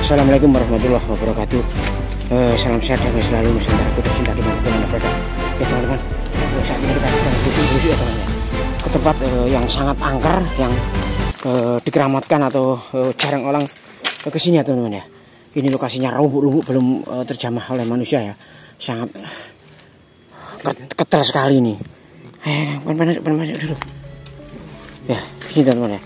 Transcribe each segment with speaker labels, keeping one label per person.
Speaker 1: Assalamualaikum warahmatullahi wabarakatuh. Salam sehat dan selalu Nusantara tercinta dimanapun Anda berada. Ya teman-teman, saat ini kita sedang busuk-busuk ya teman-teman, ke tempat yang sangat angker, yang dikeramatkan atau jarang orang kesini ya teman-teman ya. Ini lokasinya rumput-rumput belum terjamah oleh manusia ya, sangat ketel sekali ini. Panas dulu. Ya, sini teman-teman ya.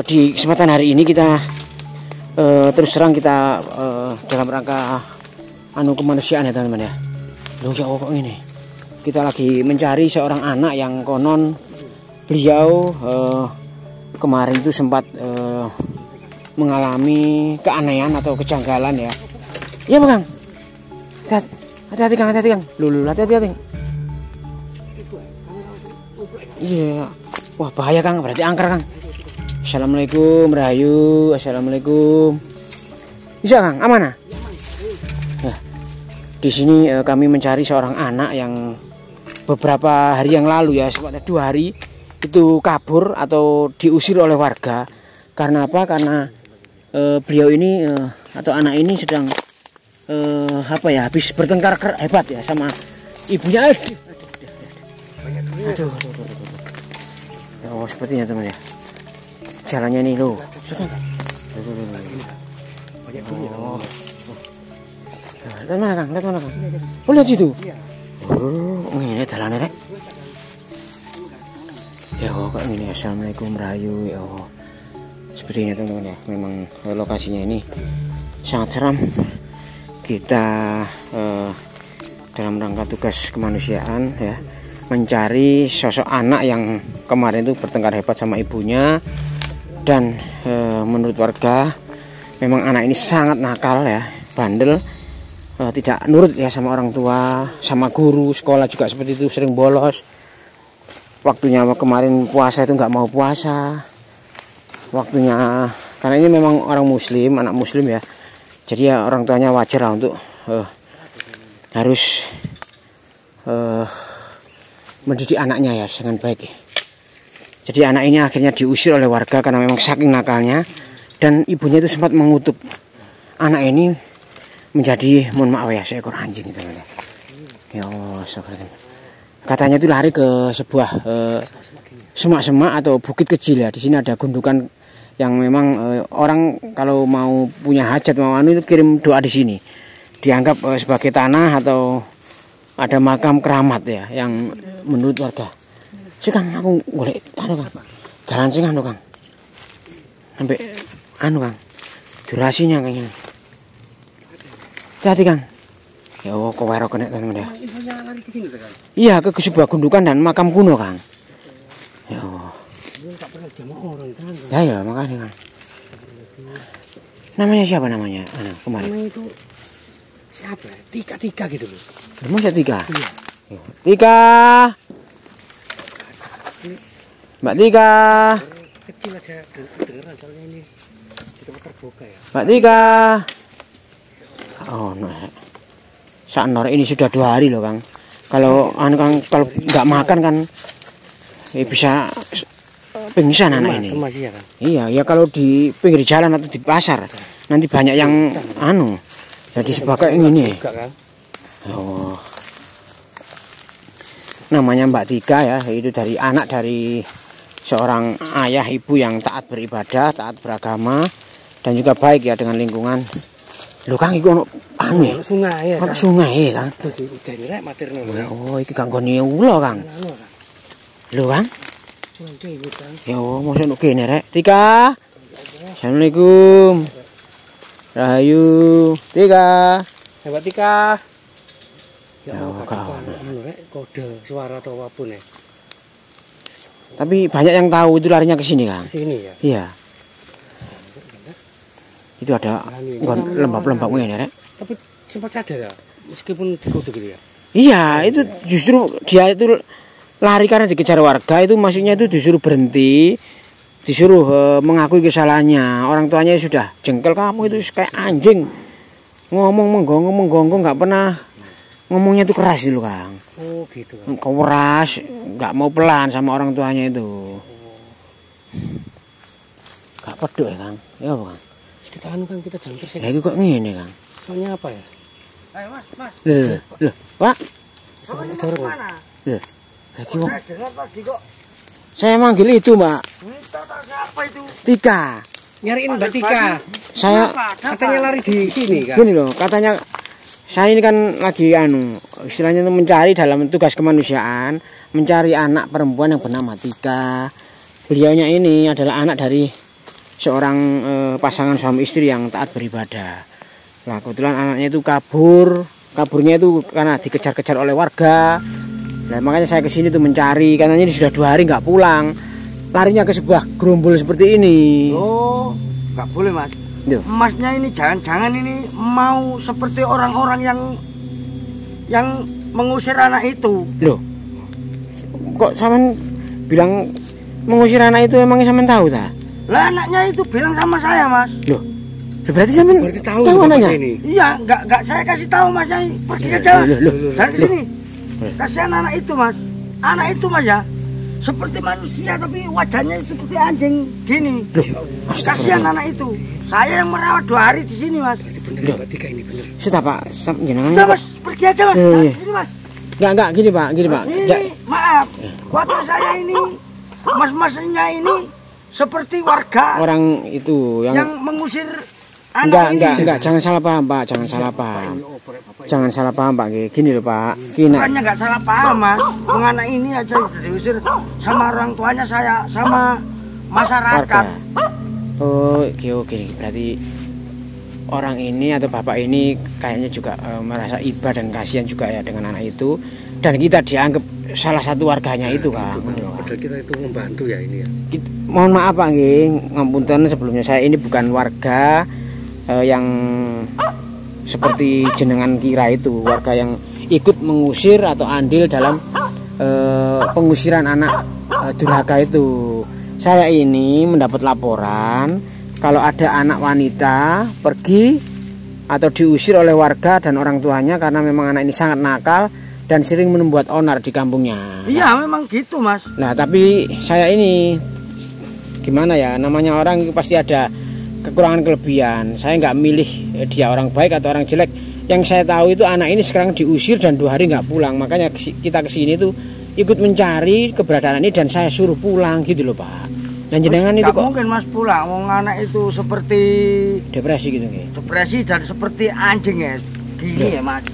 Speaker 1: Di kesempatan hari ini kita terus terang kita dalam rangka kemanusiaan ya teman-teman ya. Loh ya kok ini. Kita lagi mencari seorang anak yang konon beliau kemarin itu sempat mengalami keanehan atau kejanggalan ya. Iya Kang. Hati-hati Kang, hati-hati Kang. Lulu, hati-hati. Iya. Wah bahaya Kang, berarti angker Kang. Assalamualaikum Rahayu. Assalamualaikum. Bisa Kang, aman? Ya. Di sini kami mencari seorang anak yang beberapa hari yang lalu ya, sekitar 2 hari itu kabur atau diusir oleh warga. Karena apa? Karena beliau ini atau anak ini sedang habis bertengkar hebat ya sama ibunya. Aduh. Oh sepertinya teman ya. Jalannya nih loh. Oh. Lihat mana Kang? Oh lihat situ. Oh ini jalannya rek. Ya kok ini. Assalamualaikum Rahayu. Ya seperti ini teman-teman ya. Memang lokasinya ini sangat seram. Kita dalam rangka tugas kemanusiaan ya, mencari sosok anak yang kemarin itu bertengkar hebat sama ibunya. Dan menurut warga memang anak ini sangat nakal ya, bandel, tidak nurut ya sama orang tua, sama guru, sekolah juga seperti itu, sering bolos. Waktunya kemarin puasa itu nggak mau puasa. Waktunya, karena ini memang orang muslim, anak muslim ya, jadi ya orang tuanya wajar lah untuk harus mendidik anaknya ya dengan baik. Jadi anak ini akhirnya diusir oleh warga karena memang saking nakalnya, dan ibunya itu sempat mengutuk anak ini menjadi, mohon maaf ya, seekor anjing itu teman-teman. Ya Allah, katanya itu lari ke sebuah semak-semak atau bukit kecil ya. Di sini ada gundukan yang memang orang kalau mau punya hajat mau itu kirim doa di sini. Dianggap sebagai tanah atau ada makam keramat ya, yang menurut warga. Sih Kang, aku boleh Kang. Jalan sih Kang. Sampai Kang. Durasinya kayaknya. Hati-hati Kang. Ya Allah, kok wero kena teman-teman ya. Iya, ke sebuah gundukan dan makam kuno Kang. Ya Allah. Ya makanya Kang. Namanya siapa namanya? Kemarin.
Speaker 2: Namanya itu siapa? Tika gitu loh.
Speaker 1: Masa Tika?
Speaker 2: Iya.
Speaker 1: Tika. Mbak Tika.
Speaker 2: Kecil aja kedengeran soalnya ini di tempat terbuka ya.
Speaker 1: Mbak Tika. Oh no. Saat nore ini sudah 2 hari loh Kang. Kalau Kang kalau nggak makan kan bisa pingsan anak ini.
Speaker 2: Masih ya Kan?
Speaker 1: Iya, ya kalau di pinggir jalan atau di pasar nanti banyak yang jadi sebagai ini. Oh. Namanya Mbak Tika ya, itu dari anak dari seorang ayah ibu yang taat beribadah, taat beragama, dan juga baik ya dengan lingkungan. Lho Kang, iku ono ya?
Speaker 2: Sungai ya.
Speaker 1: Ono sungai ya Kang. Oh, iki Kang gone ulo Kang. Lho Kang. Ya mosok nek kene rek. Tika. Assalamualaikum. Rahayu. Tika.
Speaker 2: Mbak Tika. Ya
Speaker 1: kawan.
Speaker 2: Kode suara atau apapun ya.
Speaker 1: Tapi banyak yang tahu itu larinya ke sini Kang.
Speaker 2: Ke sini ya?
Speaker 1: Iya. Itu ada lembab-lembab ngene rek.
Speaker 2: Tapi sempat sadar ya, meskipun dikutuk gitu ya.
Speaker 1: Iya, itu justru dia itu lari karena dikejar warga, itu maksudnya itu disuruh berhenti, disuruh mengakui kesalahannya. Orang tuanya sudah jengkel, kamu itu kayak anjing. Ngomong menggonggong nggak pernah ngomongnya itu keras dulu Kang.
Speaker 2: Oh gitu.
Speaker 1: Keras, nggak mau pelan sama orang tuanya itu. Gak peduk ya Kang. Ya Kang.
Speaker 2: Kita anu kan kita jangan tersek.
Speaker 1: Lah iku kok ngene, Kang.
Speaker 2: Soalnya apa ya?
Speaker 3: Ayo Mas, Mas.
Speaker 1: Loh, Pak.
Speaker 3: Kamu mana?
Speaker 1: Loh. Lagi wong.
Speaker 3: Saya dengar tadi kok.
Speaker 1: Saya manggil itu, Mbak.
Speaker 3: Minta tak siapa itu?
Speaker 1: Tika.
Speaker 2: Nyariin Mbak Tika.
Speaker 1: Saya
Speaker 2: Katanya lari di sini kan.
Speaker 1: gini loh, katanya saya ini kan lagi istilahnya itu mencari dalam tugas kemanusiaan, mencari anak perempuan yang bernama Tika. Beliaunya ini adalah anak dari seorang pasangan suami istri yang taat beribadah. Nah, kebetulan anaknya itu kaburnya itu karena dikejar-kejar oleh warga. Nah, makanya saya kesini tuh mencari, karena ini sudah 2 hari nggak pulang. Larinya ke sebuah gerombol seperti ini.
Speaker 3: Oh, nggak boleh Mas.
Speaker 1: Duh.
Speaker 3: Masnya ini jangan-jangan ini mau seperti orang-orang yang mengusir anak itu.
Speaker 1: Loh, kok sampean bilang mengusir anak itu, emangnya sampean tahu tak?
Speaker 3: Lah anaknya itu bilang sama saya Mas.
Speaker 1: Loh, berarti sampean
Speaker 2: tahu
Speaker 1: anaknya?
Speaker 2: ini.
Speaker 3: Iya, nggak saya kasih tahu Mas. Pergi aja. Dari sini. Kasihan anak itu Mas. Anak itu Mas ya. Seperti manusia tapi wajahnya seperti anjing gini. Kasihan anak itu. Saya yang merawat 2 hari di sini Mas.
Speaker 2: Bener Mbak Tika ini bener.
Speaker 1: Sudah Pak, jenengan.
Speaker 3: Udah Mas, pergi aja Mas.
Speaker 1: Iya.
Speaker 3: Sini Mas.
Speaker 1: Enggak gini Pak.
Speaker 3: Ini maaf. Waktu saya ini mas-masnya ini seperti warga
Speaker 1: Orang itu yang
Speaker 3: mengusir anak ini.
Speaker 1: enggak, jangan salah paham Pak, jangan salah paham. Jangan salah paham Pak, gini loh Pak. Gini.
Speaker 3: Bukannya nggak salah paham Mas. Anak ini aja udah diusir sama orang tuanya saya, sama masyarakat.
Speaker 1: Oh, oke. Berarti orang ini atau bapak ini kayaknya juga merasa iba dan kasihan juga ya dengan anak itu, dan kita dianggap salah satu warganya itu Kang.
Speaker 2: Padahal kita itu membantu ya ini ya.
Speaker 1: Mohon maaf Pak nggih, ngapunten sebelumnya, saya ini bukan warga yang seperti jenengan kira itu, warga yang ikut mengusir atau andil dalam pengusiran anak durhaka itu. Saya ini mendapat laporan kalau ada anak wanita pergi atau diusir oleh warga dan orang tuanya karena memang anak ini sangat nakal dan sering membuat onar di kampungnya.
Speaker 3: Iya, memang gitu Mas.
Speaker 1: Nah, tapi saya ini gimana ya, namanya orang pasti ada kekurangan kelebihan. Saya nggak milih dia orang baik atau orang jelek. Yang saya tahu itu anak ini sekarang diusir dan 2 hari nggak pulang. Makanya kita kesini tuh ikut mencari keberadaan ini dan saya suruh pulang gitu loh Pak. Dan jenengan itu kok
Speaker 3: mungkin Mas pulang, wong anak itu seperti
Speaker 1: depresi gitu nggih.
Speaker 3: depresi dan seperti anjing ya. Gini ya Mas.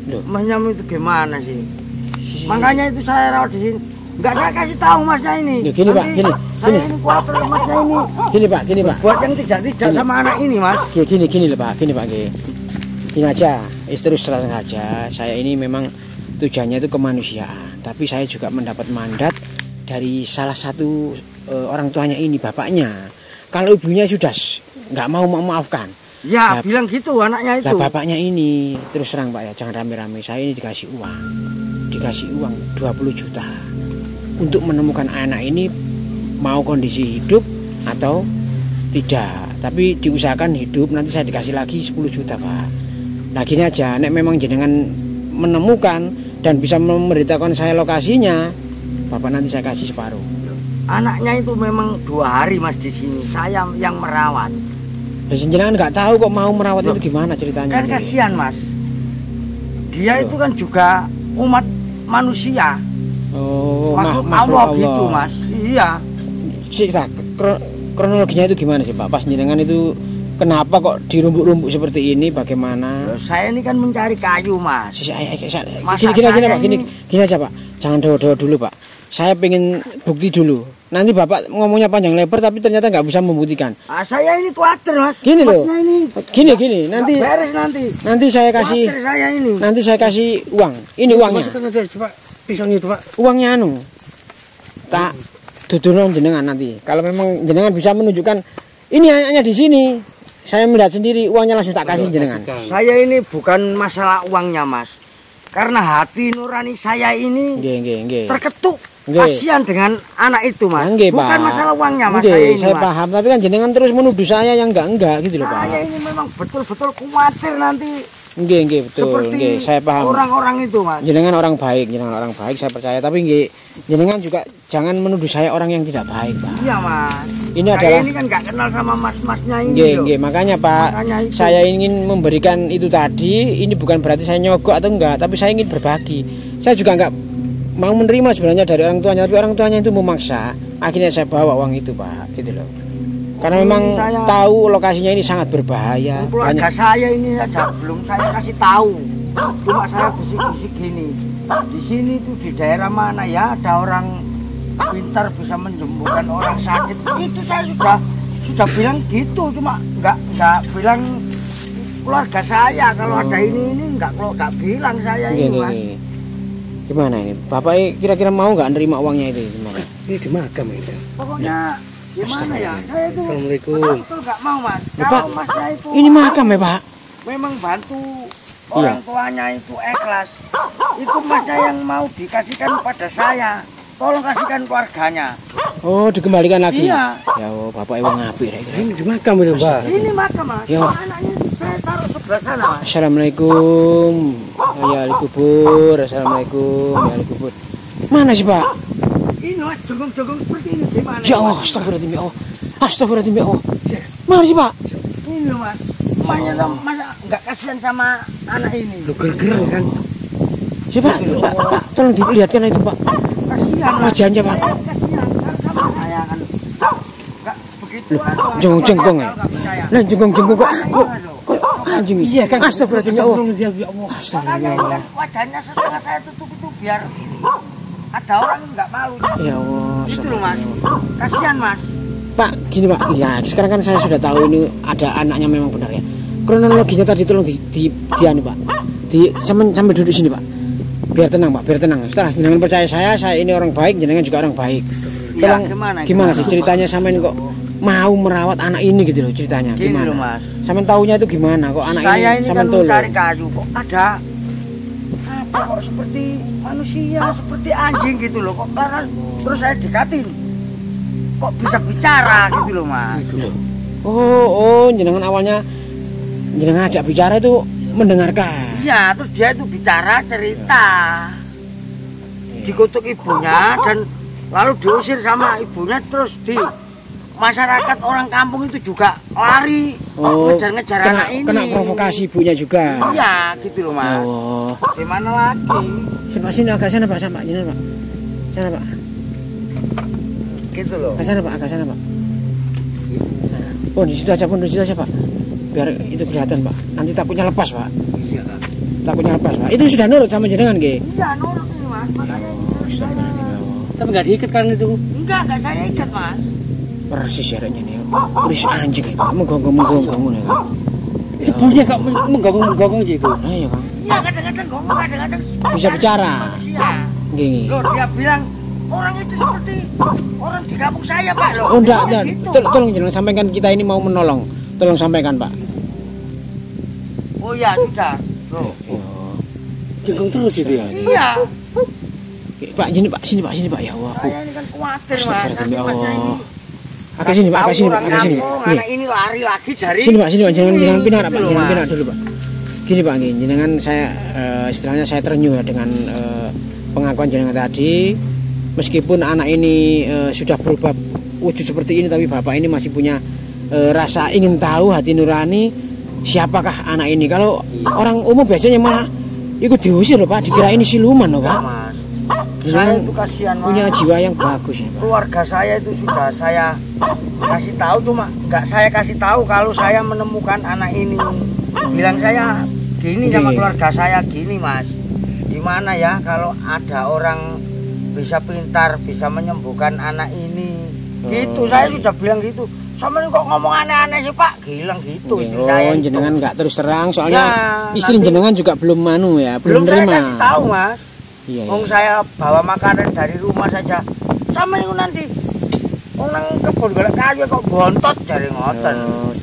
Speaker 1: Loh.
Speaker 3: Masnya itu gimana sih? Makanya itu saya rawat di sini. Enggak saya kasih tahu Masnya ini.
Speaker 1: Loh, gini Pak, gini.
Speaker 3: Saya ini khawatir Masnya ini.
Speaker 1: Gini Pak.
Speaker 3: Buat yang tidak sama anak ini Mas.
Speaker 1: Gini loh Pak, gini nggih. Gini aja, terus terang aja. Saya ini memang tujuannya itu kemanusiaan, tapi saya juga mendapat mandat dari salah satu orang tuanya ini, bapaknya. Kalau ibunya sudah nggak mau memaafkan.
Speaker 3: Ya,
Speaker 1: Nah,
Speaker 3: bilang gitu anaknya itu.
Speaker 1: Lah bapaknya ini terus terang Pak ya, jangan rame-rame. Saya ini dikasih uang 20 juta untuk menemukan anak ini, mau kondisi hidup atau tidak. Tapi diusahakan hidup, nanti saya dikasih lagi 10 juta Pak. Nah gini aja, nek memang jenengan menemukan dan bisa memberitahukan saya lokasinya, Bapak nanti saya kasih separuh.
Speaker 3: Anaknya itu memang 2 hari Mas di sini. Saya yang merawat.
Speaker 1: Dan jenengan nggak tahu kok mau merawat itu gimana ceritanya?
Speaker 3: Kan kasihan Mas. Dia itu kan juga umat manusia.
Speaker 1: Oh,
Speaker 3: Makhluk Allah gitu Mas. Iya.
Speaker 1: Kronologinya itu gimana sih Pak? Pas jenengan itu kenapa kok dirumbuk-rumbuk seperti ini? Bagaimana?
Speaker 3: Saya ini kan mencari kayu Mas.
Speaker 1: Gini aja Pak. Jangan doa-doa dulu Pak. Saya pengen bukti dulu. Nanti Bapak ngomongnya panjang lebar tapi ternyata nggak bisa membuktikan.
Speaker 3: Saya ini khawatir Mas.
Speaker 1: Gini loh. Gini. Nanti
Speaker 3: beres nanti.
Speaker 1: Nanti saya kasih.
Speaker 3: Saya ini.
Speaker 1: Nanti saya kasih uang. Ini uangnya.
Speaker 2: Masukkan aja coba pisaunya itu Pak.
Speaker 1: Uangnya anu. Tak dudunon jenengan nanti. Kalau memang jenengan bisa menunjukkan ini hanya di sini. Saya melihat sendiri, uangnya langsung tak kasih jenengan.
Speaker 3: Saya ini bukan masalah uangnya Mas. Karena hati nurani saya ini terketuk. Kasihan dengan anak itu Mas. Bukan masalah uangnya Mas.
Speaker 1: Saya paham, tapi kan jenengan terus menuduh saya yang enggak gitu loh Pak.
Speaker 3: Saya ini memang betul-betul khawatir nanti.
Speaker 1: Betul.
Speaker 3: Seperti
Speaker 1: saya paham.
Speaker 3: Orang-orang itu Mas.
Speaker 1: Jenengan orang baik, saya percaya. Tapi jenengan juga jangan menuduh saya orang yang tidak baik Pak.
Speaker 3: Iya Mas.
Speaker 1: Ini
Speaker 3: Saya
Speaker 1: adalah
Speaker 3: ini kan nggak kenal sama mas-masnya ini.
Speaker 1: nggih,
Speaker 3: loh.
Speaker 1: nggih, makanya Pak,
Speaker 3: Makanya itu.
Speaker 1: saya ingin memberikan itu tadi. Ini bukan berarti saya nyogok atau enggak, tapi saya ingin berbagi. Saya juga enggak mau menerima sebenarnya dari orang tuanya, tapi orang tuanya itu memaksa. Akhirnya saya bawa uang itu, Pak, gitu loh. Karena memang tahu lokasinya ini sangat berbahaya.
Speaker 3: Keluarga saya ini saja belum saya kasih tahu. Cuma saya bisik-bisik gini. Di sini tuh di daerah mana ya ada orang pintar bisa menyembuhkan orang sakit. Itu saya sudah bilang gitu, cuma nggak bilang keluarga saya kalau ada ini nggak bilang saya ini, Mas.
Speaker 1: Gimana ini? Bapak kira-kira mau nggak nerima uangnya itu gimana?
Speaker 2: Ini di makam itu.
Speaker 3: Pokoknya gimana ya? Saya itu
Speaker 2: Assalamualaikum.
Speaker 3: betul nggak mau, Mas.
Speaker 1: Ya, Pak,
Speaker 3: Kalau Masnya itu
Speaker 1: ini makam ya, Pak?
Speaker 3: memang bantu orang tuanya itu ikhlas. Itu Masnya yang mau dikasihkan pada saya. Tolong kasihkan keluarganya.
Speaker 1: Oh, dikembalikan lagi.
Speaker 3: Iya.
Speaker 1: Ya, Bapak emang ngapik ya.
Speaker 2: Ini di makam itu, Pak.
Speaker 3: Ini makam, Mas.
Speaker 1: Yo.
Speaker 3: Anaknya saya taruh sebelah sana, Mas.
Speaker 1: Assalamualaikum. Ya kubur. Assalamualaikum. Ya kubur. Mana sih, Pak?
Speaker 3: Ini, Mas, jenggung-jenggung seperti ini gimana?
Speaker 1: Ya Allah, astagfirullahaladzim ya Allah. Astagfirullahaladzim ya Allah. Mana sih, Pak?
Speaker 3: Ini loh, Mas. Emaknya tuh masa nggak kasihan sama anak ini.
Speaker 2: Lu ger-ger kan.
Speaker 1: Siapa? Pak, tolong dilihatkan itu, Pak.
Speaker 3: Kasihan, Mas.
Speaker 1: Wajahnya, Pak.
Speaker 3: Saya kasihan kan sama saya kan. Nggak begitu aja.
Speaker 1: Jengkong ya.
Speaker 3: Kalau nggak percaya.
Speaker 1: Lah jengkong kok anjing.
Speaker 2: Iya kan.
Speaker 1: Astagfirullahaladzim ya Allah.
Speaker 2: Ya Allah.
Speaker 3: Makanya ini kan wajahnya setengah saya tutup itu biar ada orang nggak malu.
Speaker 1: Ya Allah.
Speaker 3: Gitu loh, Mas. Kasihan, Mas.
Speaker 1: Pak, gini Pak. Ya, sekarang kan saya sudah tahu ini ada anaknya memang benar ya. Kronologinya tadi tolong di anu, Pak. Sampai duduk sini, Pak. Biar tenang, Pak, biar tenang. Setelah jenengan percaya saya ini orang baik, jenengan juga orang baik.
Speaker 3: Ya,
Speaker 1: Tolong
Speaker 3: gimana
Speaker 1: sih ceritanya sampean kok mau merawat anak ini gitu loh ceritanya.
Speaker 3: Gini
Speaker 1: Gimana?
Speaker 3: loh, Mas.
Speaker 1: Sampean taunya itu gimana kok anak
Speaker 3: Saya
Speaker 1: ini
Speaker 3: ini
Speaker 1: sampean
Speaker 3: kan
Speaker 1: tolong?
Speaker 3: mencari kayu kok ada apa kok seperti manusia, seperti anjing gitu loh. Kok terus saya dekatin. Kok bisa bicara gitu loh, Mas.
Speaker 1: Oh, jenengan awalnya jenengan ajak bicara itu mendengarkan.
Speaker 3: Iya, terus dia itu bicara cerita. Dikutuk ibunya dan lalu diusir sama ibunya, terus di masyarakat orang kampung itu juga lari ngejar-ngejar anak ini.
Speaker 1: Kena provokasi ibunya juga.
Speaker 3: Iya, gitu loh, Mas.
Speaker 1: Oh.
Speaker 3: Gimana lagi?
Speaker 1: Sini agak sana, Pak, sama jenengan, Pak. Sana, Pak.
Speaker 3: Gitu loh.
Speaker 1: Agak sana, Pak, agak sana, Pak. Oh, di situ aja, Pak. Biar itu kelihatan, Pak. Nanti takutnya lepas, Pak.
Speaker 2: Iya kan.
Speaker 1: Takutnya lepas, Pak. Itu sudah nurut sama jenengan, nggih?
Speaker 3: Iya, nurut ini, Mas. Makanya ini saya...
Speaker 2: Tapi nggak diikat kan itu.
Speaker 3: Enggak saya ikat, Mas.
Speaker 1: Persis ya nih. Persis anjing itu. Menggonggong ngono ya.
Speaker 2: Ibunya kok menggongong aja itu.
Speaker 1: Nah, iya, Kang.
Speaker 3: Iya, kadang-kadang ngomong, kadang-kadang
Speaker 1: Bisa bicara.
Speaker 3: manusia.
Speaker 1: Nggih.
Speaker 3: Loh, dia bilang orang itu seperti orang di kampung saya, Pak. Loh.
Speaker 1: Oh, enggak.
Speaker 3: Gitu.
Speaker 1: Tolong jenengan sampaikan, kita ini mau menolong. Tolong sampaikan, Pak.
Speaker 3: Oh iya, sudah. Loh.
Speaker 2: Jengkong terus itu ya.
Speaker 3: Iya.
Speaker 1: Pak, sini Pak, ya Allah.
Speaker 3: Saya ini kan khawatir, Mas.
Speaker 1: Astagfirullahaladzim,
Speaker 3: Nanti
Speaker 1: ya
Speaker 3: Masnya ini
Speaker 1: Allah. Agak sini, Pak, agak sini, Pak,
Speaker 3: orang
Speaker 1: agak sini.
Speaker 3: kampung,
Speaker 1: Nih.
Speaker 3: anak ini lari lagi dari
Speaker 1: Sini, Pak, jangan pindah, Pak.
Speaker 3: Gitu loh,
Speaker 1: Jangan
Speaker 3: Mas.
Speaker 1: pindah dulu, Pak. Gini, Pak, gini, jenengan saya istilahnya saya terenyuh ya dengan pengakuan jenengan tadi. Meskipun anak ini sudah berubah wujud seperti ini, tapi Bapak ini masih punya rasa ingin tahu, hati nurani siapakah anak ini. Kalau orang umum biasanya malah ikut diusir loh, Pak, dikira ini siluman loh, Pak.
Speaker 3: Mas. Saya itu kasihan, Mas.
Speaker 1: Punya jiwa yang bagus ya, Pak.
Speaker 3: Keluarga saya itu sudah saya kasih tahu, cuma nggak saya kasih tahu kalau saya menemukan anak ini. Bilang saya gini sama keluarga saya gini, Mas. Gimana ya kalau ada orang bisa pintar, bisa menyembuhkan anak ini. Gitu, saya sudah bilang gitu. Sama ini kok ngomong aneh-aneh sih, Pak? Gilang gitu istri saya itu.
Speaker 1: Jenengan nggak terus terang soalnya
Speaker 3: Ya,
Speaker 1: istri
Speaker 3: nanti-
Speaker 1: jenengan juga belum manu ya,
Speaker 3: Belum saya
Speaker 1: terima.
Speaker 3: kasih tahu, Mas.
Speaker 1: Iya,
Speaker 3: Wong saya bawa makanan dari rumah saja. Sama itu nanti orang kebun golek kayu kok bontot dari ngoten.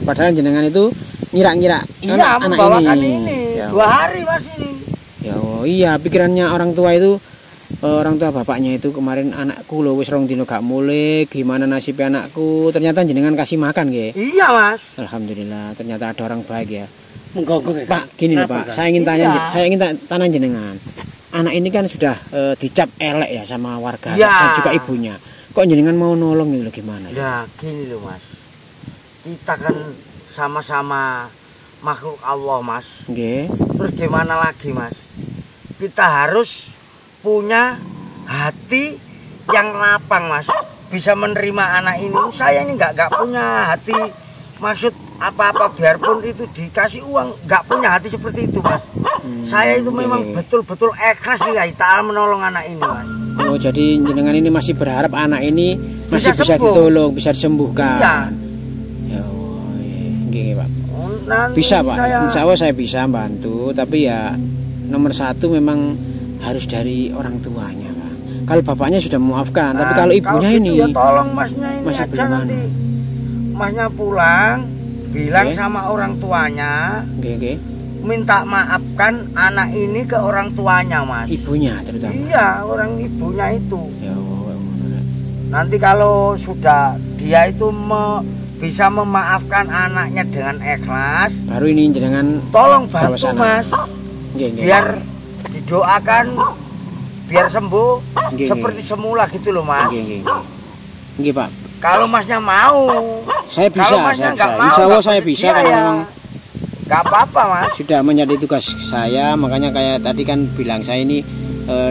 Speaker 1: Padahal jenengan itu ngira-ngira
Speaker 3: Iya,
Speaker 1: anak
Speaker 3: membawakan ini.
Speaker 1: Ya,
Speaker 3: 2 hari, Mas, ini.
Speaker 1: ya Allah, iya pikirannya orang tua itu orang tua bapaknya itu kemarin anakku loh wis rong dino gak mulai, gimana nasib anakku, ternyata jenengan kasih makan nggih.
Speaker 3: Iya, Mas.
Speaker 1: Alhamdulillah ternyata ada orang baik ya.
Speaker 2: Menggongong ya.
Speaker 1: Pak, gini loh Pak, saya ingin tanya jenengan. Anak ini kan sudah dicap elek ya sama warga
Speaker 3: Iya.
Speaker 1: dan juga ibunya. Kok kok jenengan mau nolong itu gimana?
Speaker 3: Ya gini loh Mas, kita kan sama-sama makhluk Allah Mas.
Speaker 1: Nggih.
Speaker 3: Terus gimana lagi Mas? Kita harus punya hati yang lapang Mas, bisa menerima anak ini. Saya ini nggak punya hati maksud apa-apa, biarpun itu dikasih uang, nggak punya hati seperti itu Mas. Saya itu memang betul-betul ikhlas lillahi ta'ala menolong anak ini Mas.
Speaker 1: Oh, jadi jenengan ini masih berharap anak ini masih bisa ditolong, bisa disembuhkan.
Speaker 3: Iya.
Speaker 1: Ya Allah, nggih Pak.
Speaker 3: Nanti
Speaker 1: Bisa Pak, insya Allah saya bisa bantu, tapi ya nomor satu memang harus dari orang tuanya Pak. Kalau bapaknya sudah memaafkan, tapi kalau ibunya
Speaker 3: gitu
Speaker 1: ini
Speaker 3: ya tolong Masnya ini
Speaker 1: masih
Speaker 3: aja nanti. Masnya pulang, bilang sama orang tuanya, minta maafkan anak ini ke orang tuanya Mas.
Speaker 1: Ibunya terutama.
Speaker 3: Iya, orang ibunya itu.
Speaker 1: Ya Allah.
Speaker 3: Nanti kalau sudah dia itu bisa memaafkan anaknya dengan ikhlas,
Speaker 1: baru ini jenengan
Speaker 3: tolong bantu Mas. Biar didoakan, biar sembuh seperti semula gitu loh Mas.
Speaker 1: Nggih Pak.
Speaker 3: Kalau Masnya mau,
Speaker 1: saya bisa.
Speaker 3: Kalau Masnya nggak mau,
Speaker 1: insya Allah saya bisa karena memang
Speaker 3: nggak apa-apa Mas.
Speaker 1: Sudah menjadi tugas saya, makanya kayak tadi kan bilang saya ini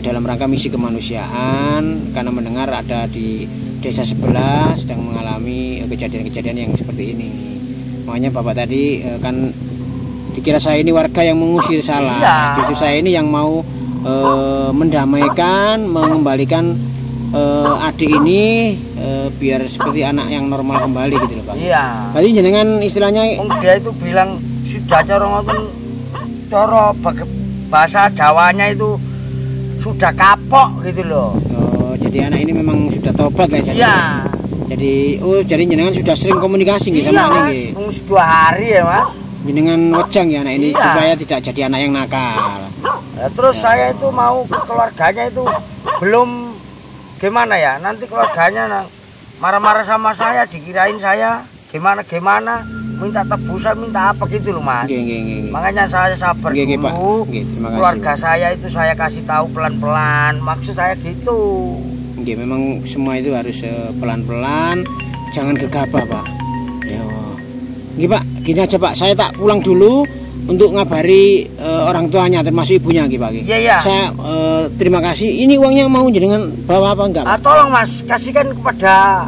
Speaker 1: dalam rangka misi kemanusiaan karena mendengar ada di desa sebelah sedang mengalami kejadian-kejadian yang seperti ini. Makanya Bapak tadi kan dikira saya ini warga yang mengusir, salah.
Speaker 3: Iya.
Speaker 1: Justru saya ini yang mau mendamaikan, mengembalikan adik ini biar seperti anak yang normal kembali gitu loh Pak.
Speaker 3: Iya.
Speaker 1: Berarti jenengan istilahnya
Speaker 3: dia itu bilang sudah coro bahasa Jawanya itu sudah kapok gitu loh.
Speaker 1: Oh, jadi anak ini memang sudah tobat lah ya.
Speaker 3: Iya.
Speaker 1: Jadi jenengan sudah sering komunikasi nggih sama anak nggih.
Speaker 3: Iya, 2 hari ya Mas.
Speaker 1: Jenengan wejang ya anak ini supaya tidak jadi anak yang nakal.
Speaker 3: Ya, terus saya itu mau ke keluarganya itu belum gimana ya, nanti keluarganya marah-marah sama saya, dikirain saya gimana minta tebusan, minta apa gitu loh Mas. Makanya saya sabar dulu.
Speaker 1: Pak. Terima kasih.
Speaker 3: Keluarga saya itu saya kasih tahu pelan-pelan, maksud saya gitu.
Speaker 1: Memang semua itu harus pelan-pelan, jangan gegabah Pak. Ya. Pak, gini aja Pak, saya tak pulang dulu untuk ngabari orang tuanya termasuk ibunya Pak.
Speaker 3: Iya.
Speaker 1: Saya terima kasih. Ini uangnya mau jenengan bawa apa enggak?
Speaker 3: Tolong Mas, kasihkan kepada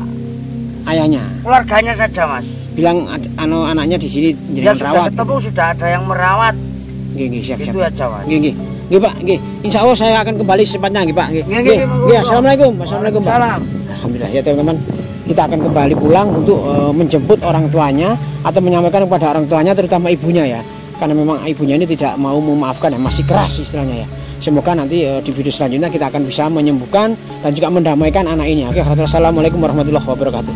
Speaker 1: ayahnya.
Speaker 3: Keluarganya saja Mas.
Speaker 1: Bilang anaknya di sini jenengan rawat.
Speaker 3: Sudah ketemu, sudah ada yang merawat.
Speaker 1: Siap.
Speaker 3: Itu aja Mas.
Speaker 1: Pak, insya Allah saya akan kembali secepatnya Pak. Assalamualaikum. Assalamualaikum Pak.
Speaker 3: Salam.
Speaker 1: Alhamdulillah ya teman-teman. Kita akan kembali pulang untuk menjemput orang tuanya atau menyampaikan kepada orang tuanya terutama ibunya ya. Karena memang ibunya ini tidak mau memaafkan ya, masih keras istilahnya ya. Semoga nanti di video selanjutnya kita akan bisa menyembuhkan dan juga mendamaikan anak ini. Oke, assalamualaikum warahmatullahi wabarakatuh.